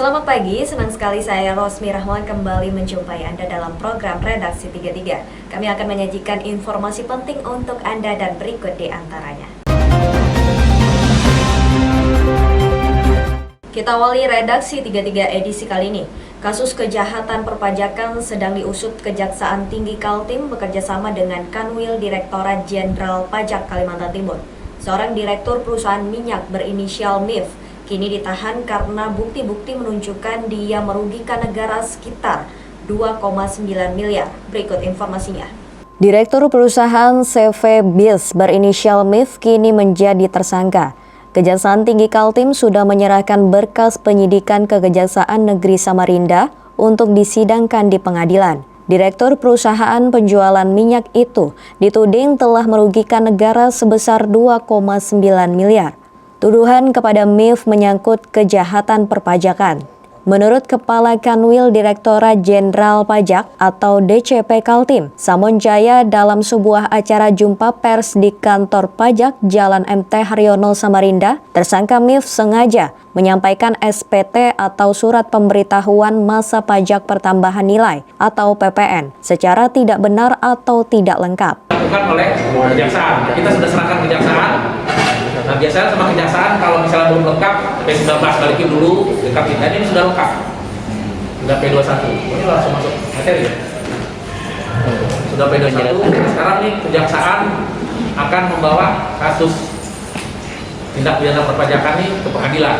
Selamat pagi, senang sekali saya Rosmi Rahman kembali menjumpai Anda dalam program Redaksi 33. Kami akan menyajikan informasi penting untuk Anda dan berikut di antaranya. Kita awali Redaksi 33 edisi kali ini. Kasus kejahatan perpajakan sedang diusut Kejaksaan Tinggi Kaltim bekerjasama dengan Kanwil Direktorat Jenderal Pajak Kalimantan Timur. Seorang direktur perusahaan minyak berinisial MIF kini ditahan karena bukti-bukti menunjukkan dia merugikan negara sekitar 2,9 miliar. Berikut informasinya. Direktur perusahaan CV BIS berinisial MIF kini menjadi tersangka. Kejaksaan Tinggi Kaltim sudah menyerahkan berkas penyidikan ke Kejaksaan Negeri Samarinda untuk disidangkan di pengadilan. Direktur perusahaan penjualan minyak itu dituding telah merugikan negara sebesar 2,9 miliar. Tuduhan kepada MIF menyangkut kejahatan perpajakan. Menurut Kepala Kanwil Direktorat Jenderal Pajak atau DCP Kaltim, Samon Jaya dalam sebuah acara jumpa pers di kantor pajak Jalan MT Haryono Samarinda, tersangka MIF sengaja menyampaikan SPT atau Surat Pemberitahuan Masa Pajak Pertambahan Nilai atau PPN secara tidak benar atau tidak lengkap. Dilakukan oleh kejaksaan. Kita sudah serahkan kejaksaan. Nah, biasanya sama kejaksaan kalau misalnya belum lengkap, P19 balikin dulu, lengkap ini sudah lengkap. Sudah P21. Ini langsung masuk materi ya. Sudah P21. Sekarang nih kejaksaan akan membawa kasus tindak pidana perpajakan ini ke pengadilan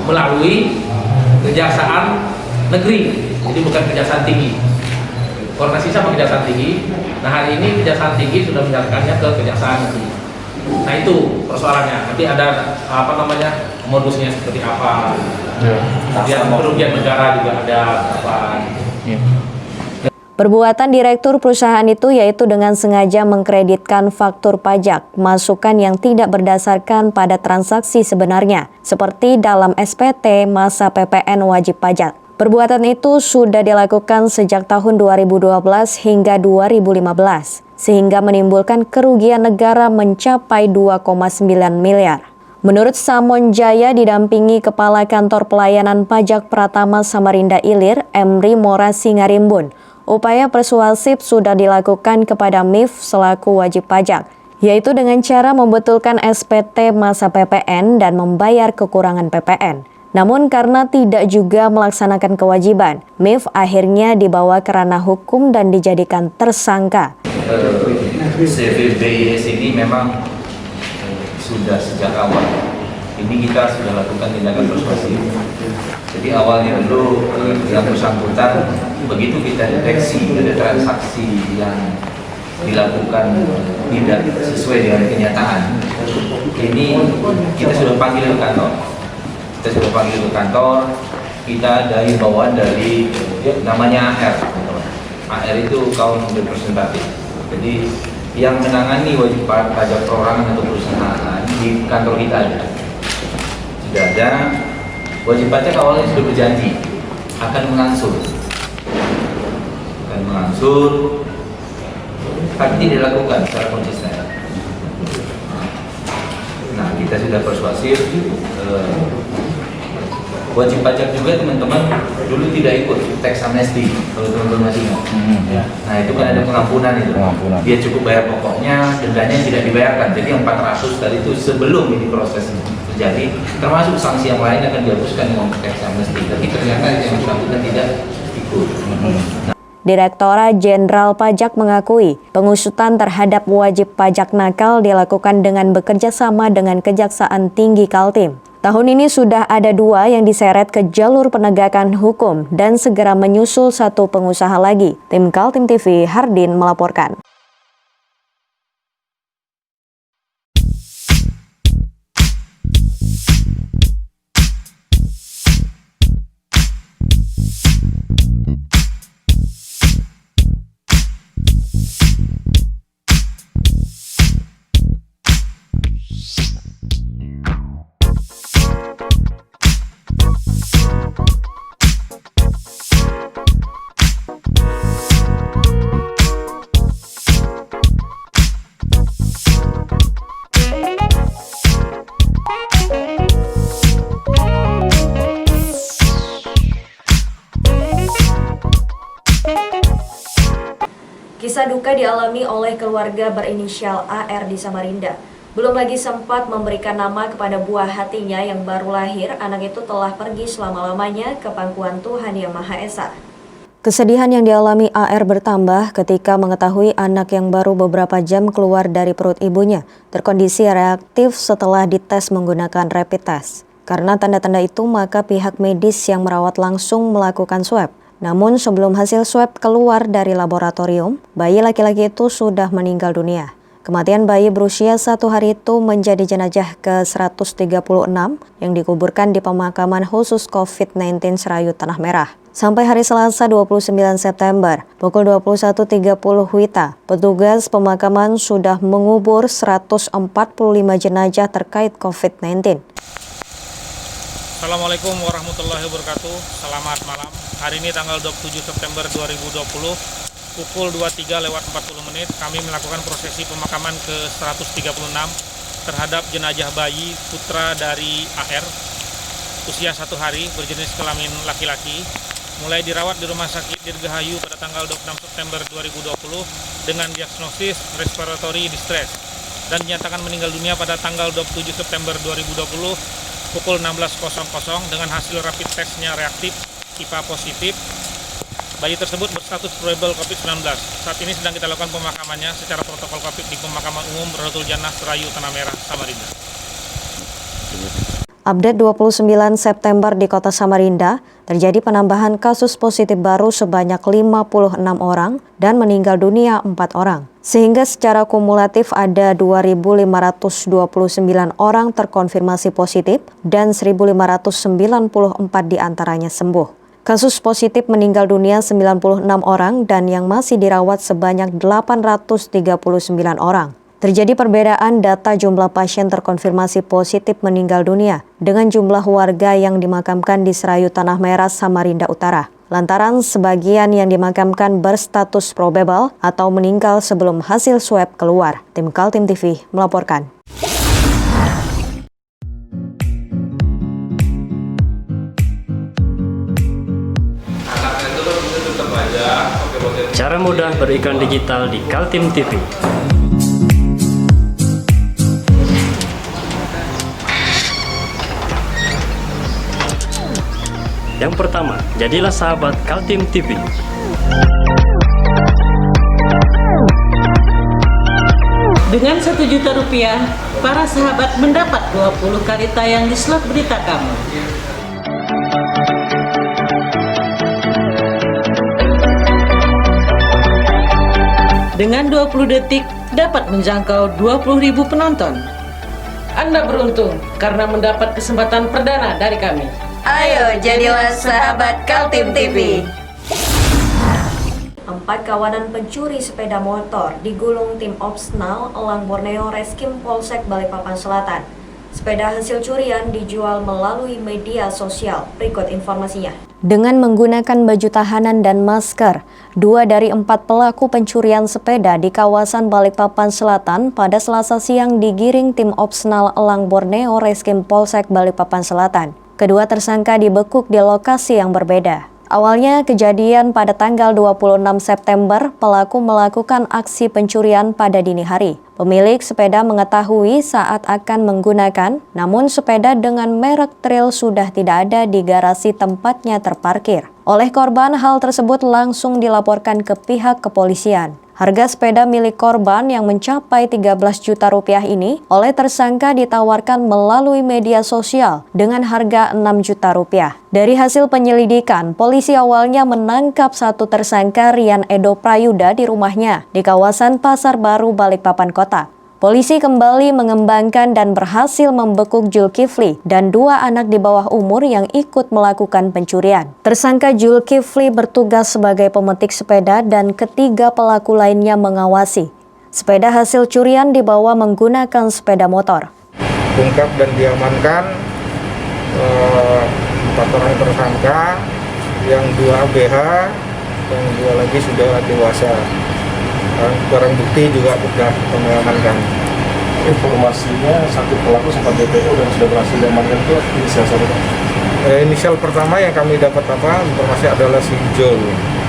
melalui kejaksaan negeri. Jadi bukan kejaksaan tinggi. Koordinasi sama kejaksaan tinggi. Nah, hari ini kejaksaan tinggi sudah menyerahkannya ke kejaksaan negeri. Nah, itu persoalannya. Nanti ada modusnya seperti apa. Kemudian kerugian negara juga ada apa. Perbuatan direktur perusahaan itu yaitu dengan sengaja mengkreditkan faktur pajak, masukan yang tidak berdasarkan pada transaksi sebenarnya, seperti dalam SPT masa PPN wajib pajak. Perbuatan itu sudah dilakukan sejak tahun 2012 hingga 2015, sehingga menimbulkan kerugian negara mencapai 2,9 miliar. Menurut Samon Jaya didampingi Kepala Kantor Pelayanan Pajak Pratama Samarinda Ilir, Emri Mora Singarimbun, upaya persuasif sudah dilakukan kepada MIF selaku wajib pajak, yaitu dengan cara membetulkan SPT masa PPN dan membayar kekurangan PPN. Namun karena tidak juga melaksanakan kewajiban, MIF akhirnya dibawa ke ranah hukum dan dijadikan tersangka. CVBIS ini memang sudah sejak awal. Ini kita sudah lakukan tindakan persuasif. Jadi awalnya dulu yang bersangkutan, begitu kita deteksi ada transaksi yang dilakukan tidak sesuai dengan kenyataan, ini kita sudah panggil ke kantor. Kita ada himbauan dari namanya AR. AR itu kaum representatif. Jadi yang menangani wajib pajak perorangan atau perusahaan di kantor kita ada. Sudah ada. Wajib pajak awalnya sudah berjanji akan mengangsur, tapi tidak dilakukan secara konsisten. Nah, kita sudah persuasif. Wajib pajak juga teman-teman dulu tidak ikut tax amnesty, kalau teman-teman masih ingat. Nah, itu kan ada pengampunan itu. Dia cukup bayar pokoknya, dendanya tidak dibayarkan. Jadi yang 400 tadi itu sebelum ini proses terjadi, termasuk sanksi yang lain akan dihapuskan dengan tax amnesty. Tapi ternyata yang bersangkutan tidak ikut. Direktorat Jenderal Pajak mengakui pengusutan terhadap wajib pajak nakal dilakukan dengan bekerja sama dengan Kejaksaan Tinggi Kaltim. Tahun ini sudah ada 2 yang diseret ke jalur penegakan hukum dan segera menyusul 1 pengusaha lagi. Tim Kaltim TV, Hardin melaporkan. Kisah duka dialami oleh keluarga berinisial AR di Samarinda. Belum lagi sempat memberikan nama kepada buah hatinya yang baru lahir, anak itu telah pergi selama-lamanya ke pangkuan Tuhan Yang Maha Esa. Kesedihan yang dialami AR bertambah ketika mengetahui anak yang baru beberapa jam keluar dari perut ibunya terkondisi reaktif setelah dites menggunakan rapid test. Karena tanda-tanda itu, maka pihak medis yang merawat langsung melakukan swab. Namun sebelum hasil swab keluar dari laboratorium, bayi laki-laki itu sudah meninggal dunia. Kematian bayi berusia 1 hari itu menjadi jenazah ke-136 yang dikuburkan di pemakaman khusus COVID-19 Serayu Tanah Merah. Sampai hari Selasa 29 September, pukul 21.30 WITA, petugas pemakaman sudah mengubur 145 jenazah terkait COVID-19. Assalamualaikum warahmatullahi wabarakatuh. Selamat malam. Hari ini tanggal 27 September 2020. Pukul 23:40 kami melakukan prosesi pemakaman ke-136 terhadap jenazah bayi putra dari AR usia 1 hari berjenis kelamin laki-laki, mulai dirawat di Rumah Sakit Dirgahayu pada tanggal 26 September 2020 dengan diagnosis respiratory distress dan dinyatakan meninggal dunia pada tanggal 27 September 2020 pukul 16.00 dengan hasil rapid testnya reaktif IPA positif. Bayi tersebut berstatus probable COVID-19. Saat ini sedang kita lakukan pemakamannya secara protokol COVID di Pemakaman Umum Rohatul Jannah Serayu Tanah Merah, Samarinda. Update 29 September di Kota Samarinda, terjadi penambahan kasus positif baru sebanyak 56 orang dan meninggal dunia 4 orang. Sehingga secara kumulatif ada 2.529 orang terkonfirmasi positif dan 1.594 diantaranya sembuh. Kasus positif meninggal dunia 96 orang dan yang masih dirawat sebanyak 839 orang. Terjadi perbedaan data jumlah pasien terkonfirmasi positif meninggal dunia dengan jumlah warga yang dimakamkan di Serayu Tanah Merah, Samarinda Utara. Lantaran sebagian yang dimakamkan berstatus probable atau meninggal sebelum hasil swab keluar. Tim Kaltim TV melaporkan. Cara mudah beriklan digital di Kaltim TV. Yang pertama, jadilah sahabat Kaltim TV. Dengan Rp1 juta, para sahabat mendapat 20 kali tayang di slot berita kamu. Dengan 20 detik dapat menjangkau 20.000 penonton. Anda beruntung karena mendapat kesempatan perdana dari kami. Ayo jadilah sahabat Kaltim TV. 4 kawanan pencuri sepeda motor digulung tim Opsnal Elang Borneo Reskim Polsek Balikpapan Selatan. Sepeda hasil curian dijual melalui media sosial. Berikut informasinya. Dengan menggunakan baju tahanan dan masker, 2 dari 4 pelaku pencurian sepeda di kawasan Balikpapan Selatan pada Selasa siang digiring tim Opsnal Elang Borneo Reskim Polsek Balikpapan Selatan. Kedua tersangka dibekuk di lokasi yang berbeda. Awalnya kejadian pada tanggal 26 September, pelaku melakukan aksi pencurian pada dini hari. Pemilik sepeda mengetahui saat akan menggunakan, namun sepeda dengan merek Trail sudah tidak ada di garasi tempatnya terparkir. Oleh korban, hal tersebut langsung dilaporkan ke pihak kepolisian. Harga sepeda milik korban yang mencapai Rp13 juta ini oleh tersangka ditawarkan melalui media sosial dengan harga Rp6 juta. Dari hasil penyelidikan, polisi awalnya menangkap 1 tersangka Rian Edo Prayuda di rumahnya di kawasan Pasar Baru Balikpapan Kota. Polisi kembali mengembangkan dan berhasil membekuk Zulkifli dan 2 anak di bawah umur yang ikut melakukan pencurian. Tersangka Zulkifli bertugas sebagai pemetik sepeda dan ketiga pelaku lainnya mengawasi. Sepeda hasil curian dibawa menggunakan sepeda motor. Ungkap dan diamankan 4 orang tersangka, yang 2 ABH, yang 2 lagi sudah dewasa. Barang bukti juga sudah mengamankan. Informasinya 1 pelaku sempat DPO dan sudah berhasil diamankan itu inisial siapa? Inisial pertama yang kami dapat informasi adalah si Ijol.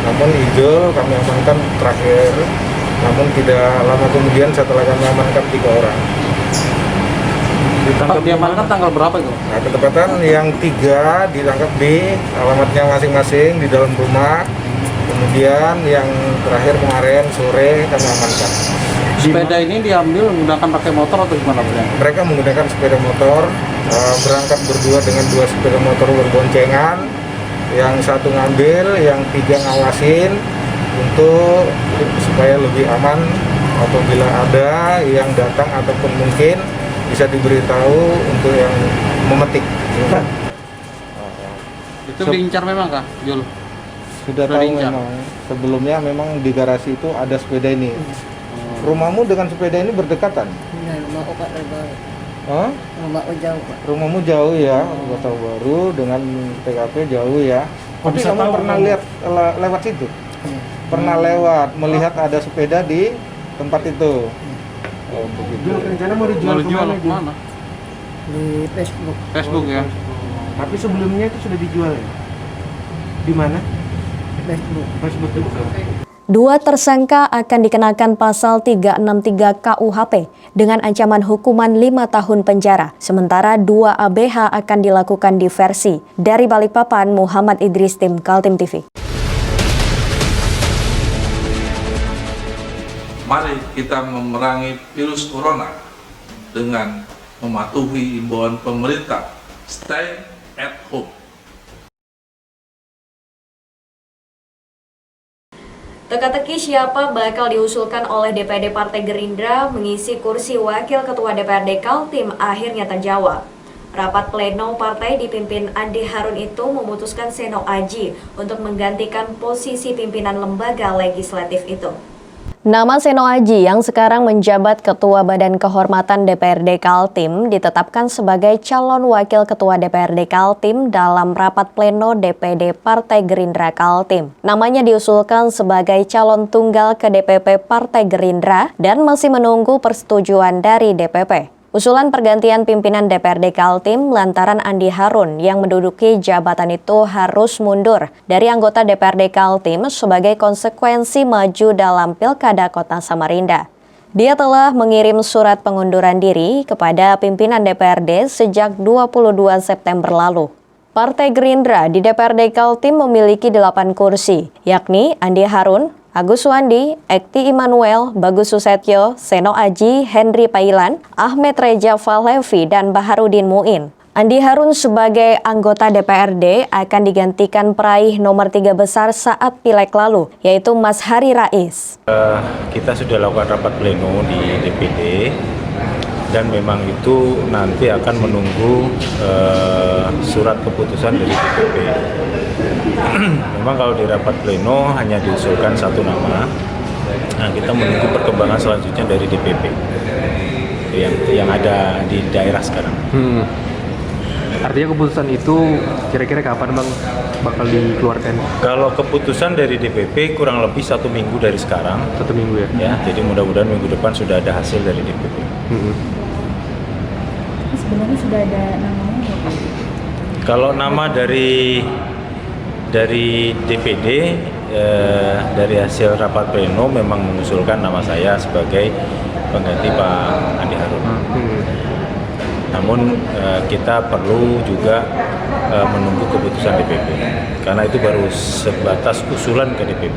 Namun Ijol kami amankan terakhir, namun tidak lama kemudian setelah kami amankan 3 orang. Ditangkap diamankan tanggal berapa itu? Nah, ketepatan yang 3 ditangkap di alamatnya masing-masing di dalam rumah. Kemudian yang terakhir kemarin sore kami amankan. Sepeda ini diambil menggunakan pakai motor atau gimana Bang? Mereka menggunakan sepeda motor, berangkat berdua dengan 2 sepeda motor berboncengan. Yang 1 ngambil, yang 3 ngawasin untuk supaya lebih aman apabila ada yang datang ataupun mungkin bisa diberitahu untuk yang memetik. Itu diincar memang kah, Jul? Sudah tahu memang sebelumnya memang di garasi itu ada sepeda ini. Rumahmu dengan sepeda ini berdekatan? Nah, rumah obat baru. Hah? Rumah jauh, Pak. Rumahmu jauh ya, Kota Baru dengan TKP jauh ya. Tapi kamu pernah lihat lewat situ? Pernah lewat melihat ada sepeda di tempat itu. Oh, begitu. Rencana mau dijual kemana? Di Facebook. Facebook ya. Tapi sebelumnya itu sudah dijual ya? Di mana? Facebook. Facebook juga. 2 tersangka akan dikenakan pasal 363 KUHP dengan ancaman hukuman 5 tahun penjara. Sementara 2 ABH akan dilakukan diversi. Dari Balikpapan, Muhammad Idris, tim Kaltim TV. Mari kita memerangi virus corona dengan mematuhi imbauan pemerintah. Stay at home. Teka-teki siapa bakal diusulkan oleh DPD Partai Gerindra mengisi kursi Wakil Ketua DPRD Kaltim akhirnya terjawab. Rapat pleno partai dipimpin Andi Harun itu memutuskan Seno Aji untuk menggantikan posisi pimpinan lembaga legislatif itu. Nama Seno Aji yang sekarang menjabat Ketua Badan Kehormatan DPRD Kaltim ditetapkan sebagai calon Wakil Ketua DPRD Kaltim dalam rapat pleno DPD Partai Gerindra Kaltim. Namanya diusulkan sebagai calon tunggal ke DPP Partai Gerindra dan masih menunggu persetujuan dari DPP. Usulan pergantian pimpinan DPRD Kaltim lantaran Andi Harun yang menduduki jabatan itu harus mundur dari anggota DPRD Kaltim sebagai konsekuensi maju dalam Pilkada Kota Samarinda. Dia telah mengirim surat pengunduran diri kepada pimpinan DPRD sejak 22 September lalu. Partai Gerindra di DPRD Kaltim memiliki 8 kursi, yakni Andi Harun, Agus Wandi, Ekti Immanuel, Bagus Susetyo, Seno Aji, Henry Pailan, Ahmed Reja Falevi, dan Baharudin Muin. Andi Harun sebagai anggota DPRD akan digantikan peraih nomor 3 besar saat Pileg lalu, yaitu Mas Hari Rais. Kita sudah lakukan rapat pleno di DPD dan memang itu nanti akan menunggu surat keputusan dari DPP. Memang kalau di rapat pleno hanya diusulkan 1 nama. Nah, kita menunggu perkembangan selanjutnya dari DPP yang ada di daerah sekarang. Artinya keputusan itu kira-kira kapan Bang bakal dikeluarkan? Kalau keputusan dari DPP kurang lebih 1 minggu dari sekarang. 1 minggu ya? Ya, jadi mudah-mudahan minggu depan sudah ada hasil dari DPP. Sebenarnya sudah ada namanya nggak? Kalau nama dari DPD dari hasil rapat pleno memang mengusulkan nama saya sebagai pengganti Pak Andi Harun. Namun kita perlu juga menunggu keputusan DPP karena itu baru sebatas usulan ke DPP.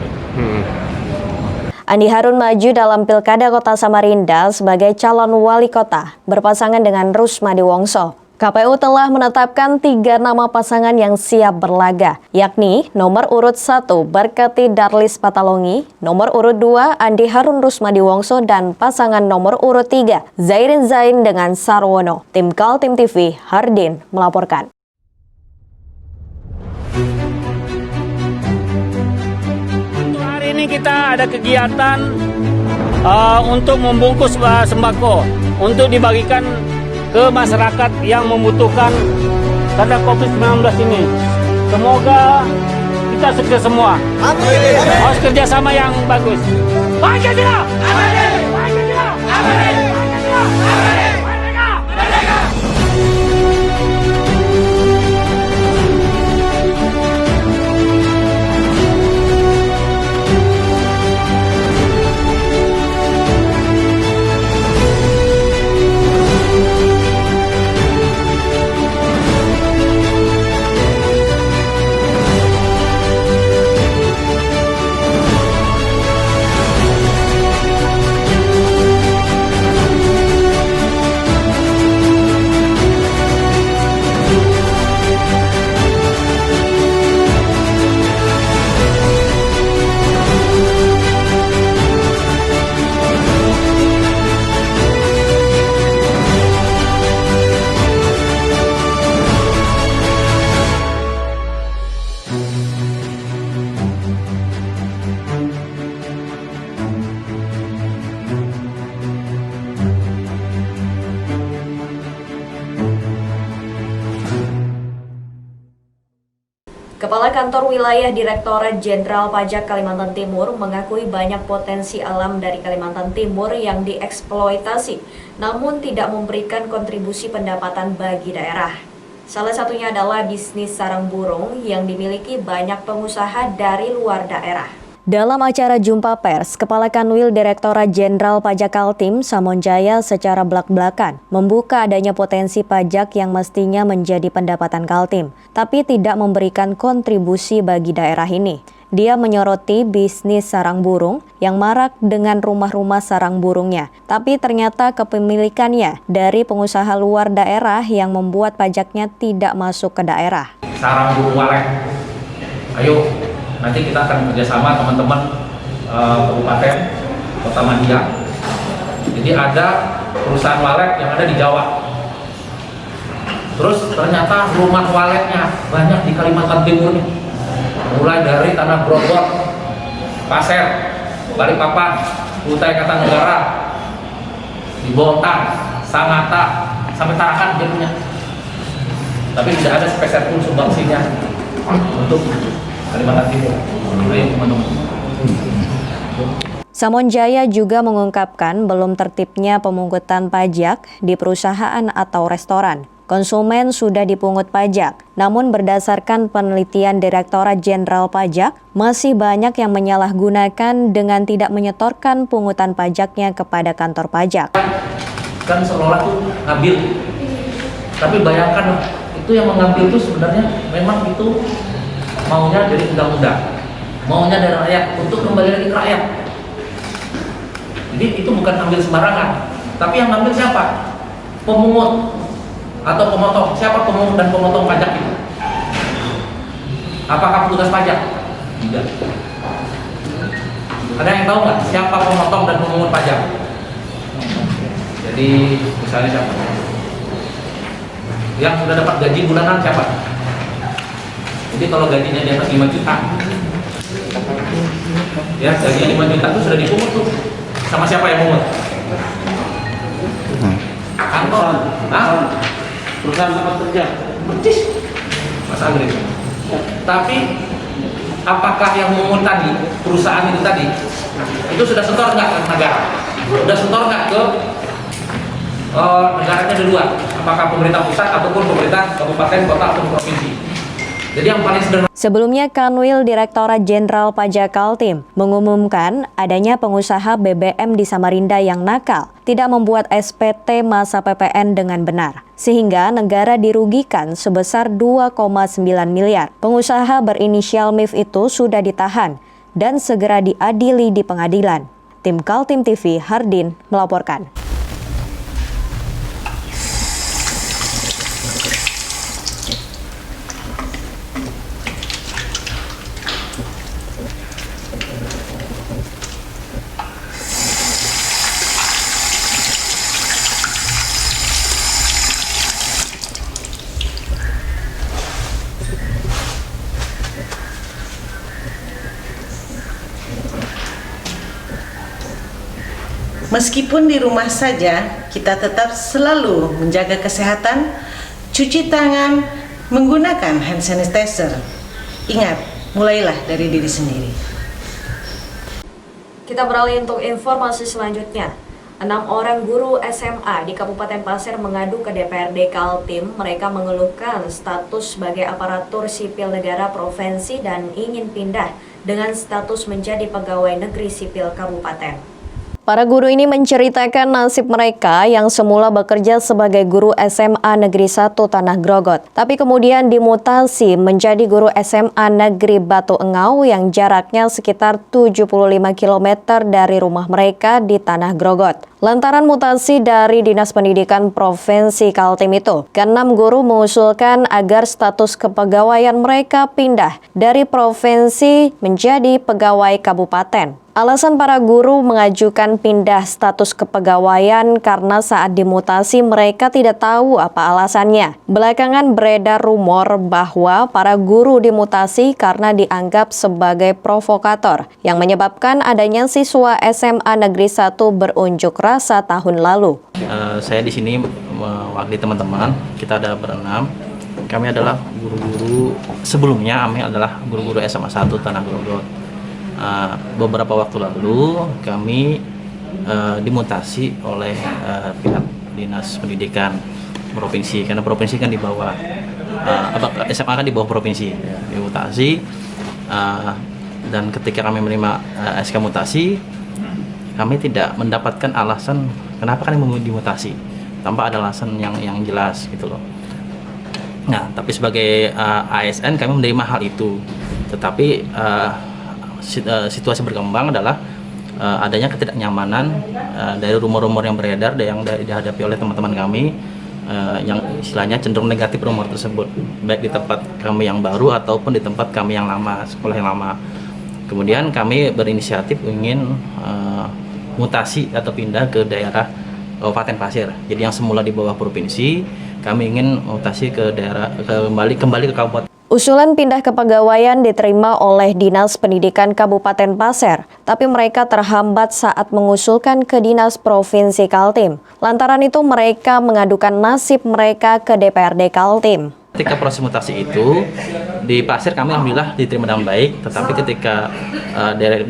Andi Harun maju dalam Pilkada Kota Samarinda sebagai calon wali kota berpasangan dengan Rusmadi Wongso. KPU telah menetapkan 3 nama pasangan yang siap berlaga, yakni nomor urut 1 Barkati Darlis Patalongi, nomor urut 2 Andi Harun Rusmadi Wongso, dan pasangan nomor urut 3 Zairin Zain dengan Sarwono. Tim Kaltim TV, Hardin melaporkan. Hari ini kita ada kegiatan untuk membungkus sembako untuk dibagikan ke masyarakat yang membutuhkan karena COVID-19 ini. Semoga kita sukses semua. Amin. Harus kerjasama yang bagus. Pancasila! Amin. Pancasila! Amin. Pancasila! Amin. Merdeka! Merdeka! Kepala Kantor Wilayah Direktorat Jenderal Pajak Kalimantan Timur mengakui banyak potensi alam dari Kalimantan Timur yang dieksploitasi, namun tidak memberikan kontribusi pendapatan bagi daerah. Salah satunya adalah bisnis sarang burung yang dimiliki banyak pengusaha dari luar daerah. Dalam acara jumpa pers, Kepala Kanwil Direktorat Jenderal Pajak Kaltim, Samonjaya, secara belak-belakan membuka adanya potensi pajak yang mestinya menjadi pendapatan Kaltim, tapi tidak memberikan kontribusi bagi daerah ini. Dia menyoroti bisnis sarang burung yang marak dengan rumah-rumah sarang burungnya, tapi ternyata kepemilikannya dari pengusaha luar daerah yang membuat pajaknya tidak masuk ke daerah. Sarang burung walet, ayo. Nanti kita akan bekerjasama teman-teman Kabupaten Kota Madia. Jadi ada perusahaan walet yang ada di Jawa. Terus ternyata rumah waletnya banyak di Kalimantan Timur nih. Mulai dari Tanah Grogol, Pasir, Balikpapan, Kutai Kartanegara, di Bontang, Sangatta, sampai Tarakan dia punya. Tapi tidak ada sepeser pun sumbangsinya untuk Kalimantan Timur. Samonjaya juga mengungkapkan belum tertibnya pemungutan pajak di perusahaan atau restoran. Konsumen sudah dipungut pajak, namun berdasarkan penelitian Direktorat Jenderal Pajak, masih banyak yang menyalahgunakan dengan tidak menyetorkan pungutan pajaknya kepada kantor pajak. Kan seolah tuh ngambil, tapi bayangkan itu yang mengambil itu sebenarnya memang itu maunya dari undang-undang, maunya dari rakyat untuk kembali lagi ke rakyat. Jadi itu bukan ambil sembarangan, tapi yang ngambil siapa? Pemungut atau pemotong. Siapa pemungut dan pemotong pajak itu? Apakah petugas pajak? Tidak. Ada yang tahu nggak siapa pemotong dan pemungut pajak? Jadi misalnya siapa? Yang sudah dapat gaji bulanan siapa? Jadi kalau gajinya di atas 5 juta, ya gajinya 5 juta itu sudah dipungut tuh. Sama siapa yang pungut? Kantor. Perusahaan tempat kerja. Percis. Mas Agri. Tapi apakah yang memungut tadi, perusahaan itu tadi, itu sudah setor nggak ke negara? Sudah setor nggak ke negaranya di luar? Apakah pemerintah pusat ataupun pemerintah kabupaten, kota, ataupun provinsi? Jadi yang paling sederhana. Sebelumnya, Kanwil Direktorat Jenderal Pajak Kaltim mengumumkan adanya pengusaha BBM di Samarinda yang nakal, tidak membuat SPT masa PPN dengan benar, sehingga negara dirugikan sebesar 2,9 miliar. Pengusaha berinisial MIF itu sudah ditahan dan segera diadili di pengadilan. Tim Kaltim TV, Hardin, melaporkan. Meskipun di rumah saja, kita tetap selalu menjaga kesehatan, cuci tangan, menggunakan hand sanitizer. Ingat, mulailah dari diri sendiri. Kita beralih untuk informasi selanjutnya. 6 orang guru SMA di Kabupaten Pasir mengadu ke DPRD Kaltim. Mereka mengeluhkan status sebagai aparatur sipil negara provinsi dan ingin pindah dengan status menjadi pegawai negeri sipil kabupaten. Para guru ini menceritakan nasib mereka yang semula bekerja sebagai guru SMA Negeri 1 Tanah Grogot, tapi kemudian dimutasi menjadi guru SMA Negeri Batu Engau yang jaraknya sekitar 75 km dari rumah mereka di Tanah Grogot. Lantaran mutasi dari Dinas Pendidikan Provinsi Kaltim itu, ke-6 guru mengusulkan agar status kepegawaian mereka pindah dari provinsi menjadi pegawai kabupaten. Alasan para guru mengajukan pindah status kepegawaian karena saat dimutasi mereka tidak tahu apa alasannya. Belakangan beredar rumor bahwa para guru dimutasi karena dianggap sebagai provokator yang menyebabkan adanya siswa SMA Negeri 1 berunjuk rasa tahun lalu. Saya di sini mewakili teman-teman, kita ada berenam. kami adalah guru-guru, sebelumnya kami adalah guru-guru SMA 1 Tanah Grogol. Beberapa waktu lalu kami dimutasi oleh pihak Dinas Pendidikan Provinsi, karena provinsi kan di bawah SMA kan di bawah provinsi, dimutasi. Dan ketika kami menerima SK mutasi, kami tidak mendapatkan alasan kenapa kami mau dimutasi tanpa ada alasan yang jelas gitu loh. Nah, tapi sebagai ASN kami menerima hal itu, tetapi situasi berkembang adalah adanya ketidaknyamanan dari rumor-rumor yang beredar yang dihadapi oleh teman-teman kami, yang istilahnya cenderung negatif rumor tersebut, baik di tempat kami yang baru ataupun di tempat kami yang lama, sekolah yang lama. Kemudian kami berinisiatif ingin mutasi atau pindah ke daerah Kabupaten Pasir. Jadi yang semula di bawah provinsi, kami ingin mutasi ke daerah kembali ke kabupaten. Usulan pindah kepegawaian diterima oleh Dinas Pendidikan Kabupaten Pasir, tapi mereka terhambat saat mengusulkan ke Dinas Provinsi Kaltim. Lantaran itu mereka mengadukan nasib mereka ke DPRD Kaltim. Ketika proses mutasi itu di Pasir kami alhamdulillah diterima dengan baik, tetapi ketika dari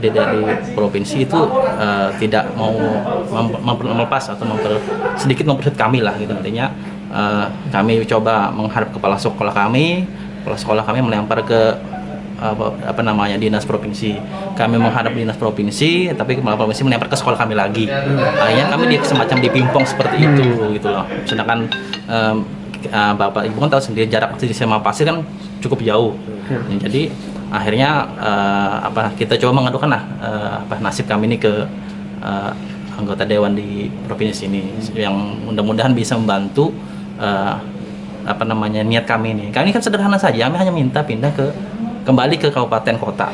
provinsi itu tidak mau melepas atau sedikit mempersulit kami lah gitu. Artinya kami coba menghadap kepala sekolah kami melempar ke dinas provinsi. Kami menghadap dinas provinsi, tapi kepala provinsi melempar ke sekolah kami lagi. Akhirnya kami semacam dipimpong seperti itu gitu loh. Sedangkan Bapak Ibu kan tahu sendiri jarak di SMA Pasir kan cukup jauh. Jadi akhirnya kita coba mengadukan nasib kami ini ke anggota dewan di provinsi ini, yang mudah-mudahan bisa membantu niat kami ini. Kami kan sederhana saja, kami hanya minta pindah kembali ke kabupaten kota.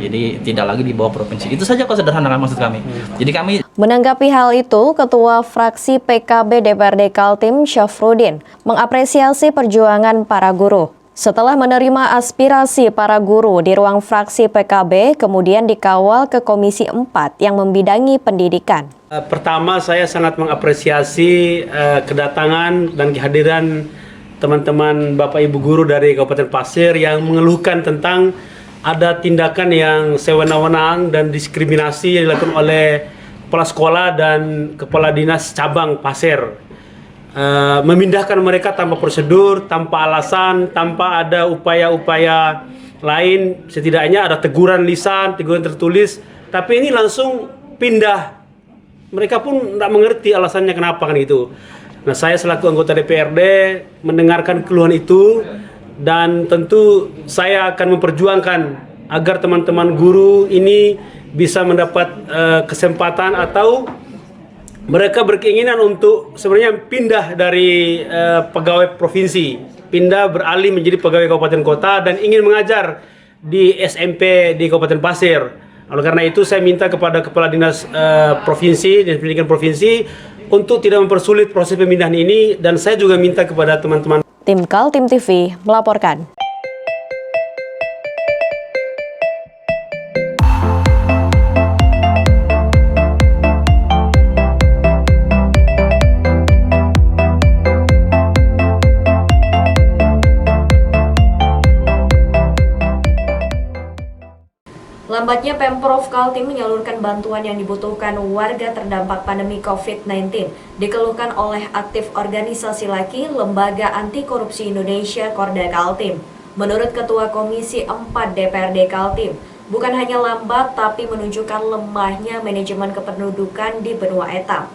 Jadi tidak lagi di bawah provinsi. Itu saja kok sederhana kan maksud kami. Jadi kami Menanggapi hal itu, Ketua Fraksi PKB DPRD Kaltim Syafruddin mengapresiasi perjuangan para guru. Setelah menerima aspirasi para guru di ruang fraksi PKB, kemudian dikawal ke Komisi 4 yang membidangi pendidikan. Pertama, saya sangat mengapresiasi kedatangan dan kehadiran teman-teman Bapak Ibu guru dari Kabupaten Pasir yang mengeluhkan tentang ada tindakan yang sewenang-wenang dan diskriminasi yang dilakukan oleh kepala sekolah dan kepala dinas cabang Pasir. Memindahkan mereka tanpa prosedur, tanpa alasan, tanpa ada upaya-upaya lain. Setidaknya ada teguran lisan, teguran tertulis, tapi ini langsung pindah. Mereka pun tidak mengerti alasannya kenapa kan itu. Nah, saya selaku anggota DPRD mendengarkan keluhan itu, dan tentu saya akan memperjuangkan agar teman-teman guru ini bisa mendapat kesempatan atau mereka berkeinginan untuk sebenarnya pindah dari pegawai provinsi, pindah beralih menjadi pegawai kabupaten kota dan ingin mengajar di SMP di Kabupaten Pasir. Oleh karena itu saya minta kepada Kepala Dinas Provinsi, Dinas Pendidikan Provinsi untuk tidak mempersulit proses pemindahan ini, dan saya juga minta kepada teman-teman. Tim Kaltim TV melaporkan. Lambatnya Pemprov Kaltim menyalurkan bantuan yang dibutuhkan warga terdampak pandemi COVID-19 dikeluhkan oleh aktif organisasi laki Lembaga Anti Korupsi Indonesia Korda Kaltim. Menurut Ketua Komisi 4 DPRD Kaltim, bukan hanya lambat tapi menunjukkan lemahnya manajemen kependudukan di benua etam.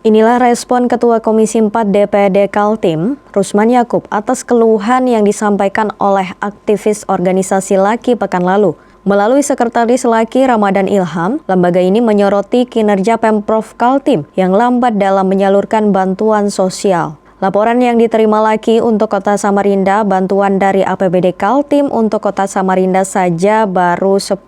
Inilah respon Ketua Komisi 4 DPRD Kaltim, Rusman Yakub, atas keluhan yang disampaikan oleh aktivis organisasi laki pekan lalu. Melalui Sekretaris Laki Ramadan Ilham, lembaga ini menyoroti kinerja Pemprov Kaltim yang lambat dalam menyalurkan bantuan sosial. Laporan yang diterima Laki untuk Kota Samarinda, bantuan dari APBD Kaltim untuk Kota Samarinda saja baru 10%.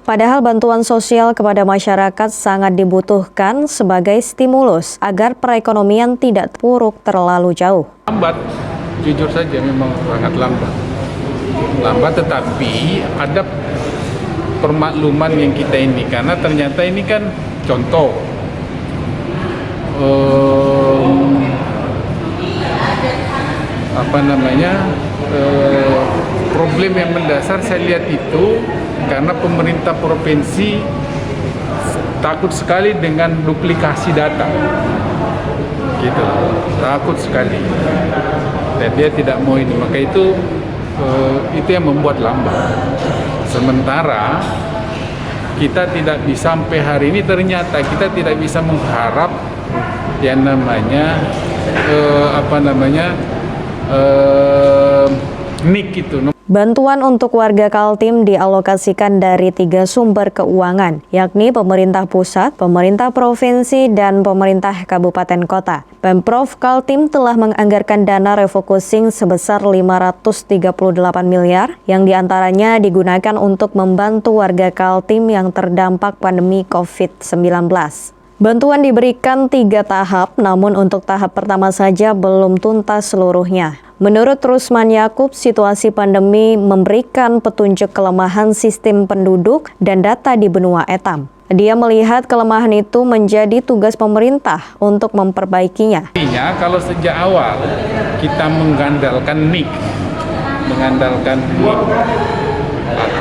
Padahal bantuan sosial kepada masyarakat sangat dibutuhkan sebagai stimulus agar perekonomian tidak terpuruk terlalu jauh. Lambat, jujur saja memang sangat lambat. Tetapi ada permakluman yang kita ini, karena ternyata ini kan contoh problem yang mendasar saya lihat itu karena pemerintah provinsi takut sekali dengan duplikasi data, gitu, takut sekali, dan dia tidak mau ini, maka itu yang membuat lambat. Sementara kita tidak bisa sampai hari ini, ternyata kita tidak bisa mengharap yang namanya NIK itu. Bantuan untuk warga Kaltim dialokasikan dari 3 sumber keuangan, yakni pemerintah pusat, pemerintah provinsi, dan pemerintah kabupaten kota. Pemprov Kaltim telah menganggarkan dana refocusing sebesar 538 miliar, yang diantaranya digunakan untuk membantu warga Kaltim yang terdampak pandemi COVID-19. Bantuan diberikan 3 tahap, namun untuk tahap pertama saja belum tuntas seluruhnya. Menurut Rusman Yakub, situasi pandemi memberikan petunjuk kelemahan sistem penduduk dan data di benua etam. Dia melihat kelemahan itu menjadi tugas pemerintah untuk memperbaikinya. Artinya kalau sejak awal kita mengandalkan NIK,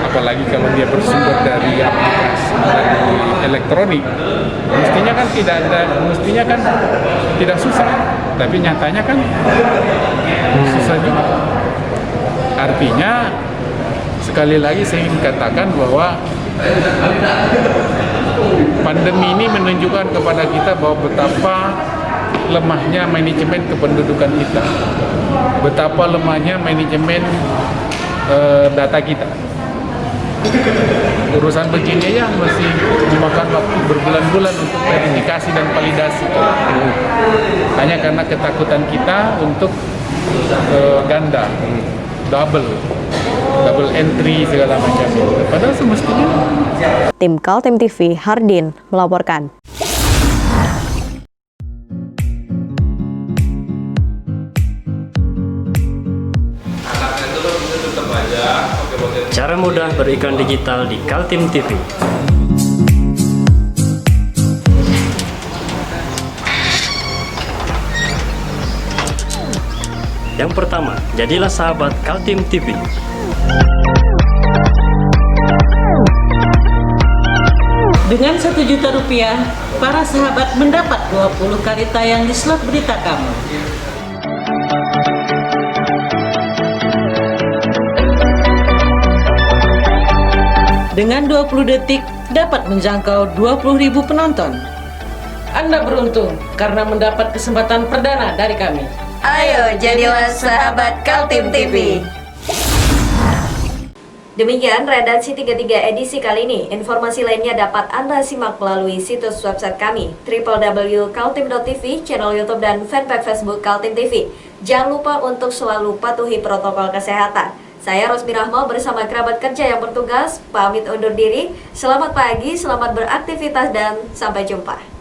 apalagi kalau dia bersumber dari aplikasi dari elektronik, mestinya kan tidak susah, tapi nyatanya kan susah juga. Artinya sekali lagi saya ingin katakan bahwa pandemi ini menunjukkan kepada kita bahwa betapa lemahnya manajemen kependudukan kita, betapa lemahnya manajemen data kita. Urusan begini ya masih memakan waktu berbulan-bulan untuk verifikasi dan validasi. Hanya karena ketakutan kita untuk ganda, double entry segala macam. Padahal semestinya. Tim Kaltim TV, Hardin melaporkan. Cara mudah beriklan digital di Kaltim TV. Yang pertama, jadilah sahabat Kaltim TV. Dengan Rp1 juta, para sahabat mendapat 20 kali tayang di slot berita kamu. Dengan 20 detik dapat menjangkau 20.000 penonton. Anda beruntung karena mendapat kesempatan perdana dari kami. Ayo jadilah sahabat Kaltim TV. Demikian redaksi 33 edisi kali ini. Informasi lainnya dapat Anda simak melalui situs website kami www.kaltim.tv, channel YouTube dan fanpage Facebook Kaltim TV. Jangan lupa untuk selalu patuhi protokol kesehatan. Saya Rosmi Rahma bersama kerabat kerja yang bertugas pamit undur diri. Selamat pagi, selamat beraktivitas dan sampai jumpa.